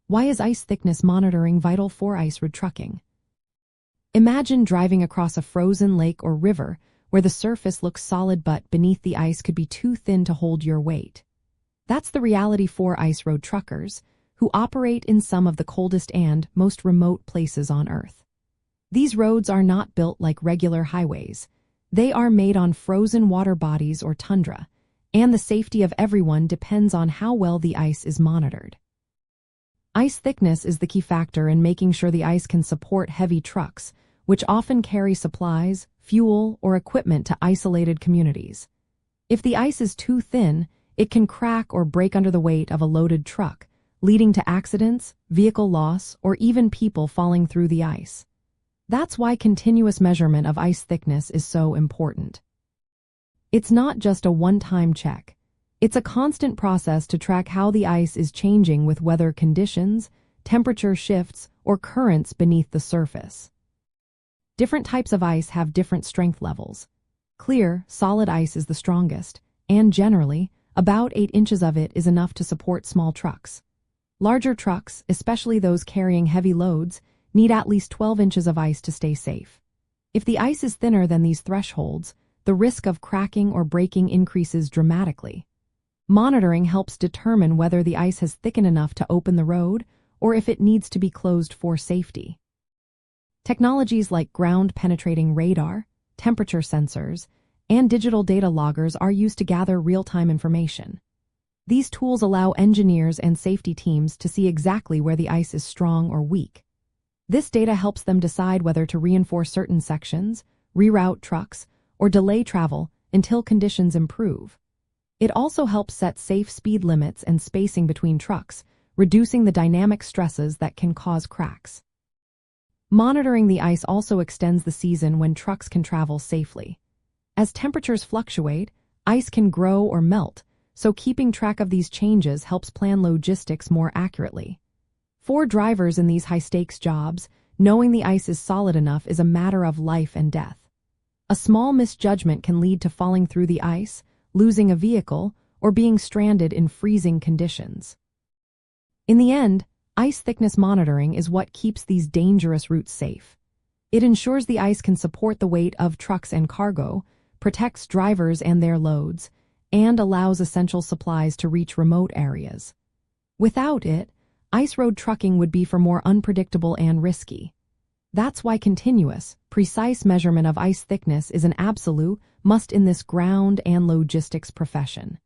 Why is ice thickness monitoring vital for ice road trucking? Imagine driving across a frozen lake or river where the surface looks solid but beneath the ice could be too thin to hold your weight. That's the reality for ice road truckers, who operate in some of the coldest and most remote places on Earth. These roads are not built like regular highways. They are made on frozen water bodies or tundra, and the safety of everyone depends on how well the ice is monitored. Ice thickness is the key factor in making sure the ice can support heavy trucks, which often carry supplies, fuel, or equipment to isolated communities. If the ice is too thin, it can crack or break under the weight of a loaded truck, leading to accidents, vehicle loss, or even people falling through the ice. That's why continuous measurement of ice thickness is so important. It's not just a one-time check. It's a constant process to track how the ice is changing with weather conditions, temperature shifts, or currents beneath the surface. Different types of ice have different strength levels. Clear, solid ice is the strongest, and generally, about 8 inches of it is enough to support small trucks. Larger trucks, especially those carrying heavy loads, need at least 12 inches of ice to stay safe. If the ice is thinner than these thresholds, the risk of cracking or breaking increases dramatically. Monitoring helps determine whether the ice has thickened enough to open the road or if it needs to be closed for safety. Technologies like ground-penetrating radar, temperature sensors, and digital data loggers are used to gather real-time information. These tools allow engineers and safety teams to see exactly where the ice is strong or weak. This data helps them decide whether to reinforce certain sections, reroute trucks, or delay travel until conditions improve. It also helps set safe speed limits and spacing between trucks, reducing the dynamic stresses that can cause cracks. Monitoring the ice also extends the season when trucks can travel safely. As temperatures fluctuate, ice can grow or melt, so keeping track of these changes helps plan logistics more accurately. For drivers in these high-stakes jobs, knowing the ice is solid enough is a matter of life and death. A small misjudgment can lead to falling through the ice, losing a vehicle, or being stranded in freezing conditions. In the end, ice thickness monitoring is what keeps these dangerous routes safe. It ensures the ice can support the weight of trucks and cargo, protects drivers and their loads, and allows essential supplies to reach remote areas. Without it, ice road trucking would be for more unpredictable and risky. That's why continuous, precise measurement of ice thickness is an absolute must in this ground and logistics profession.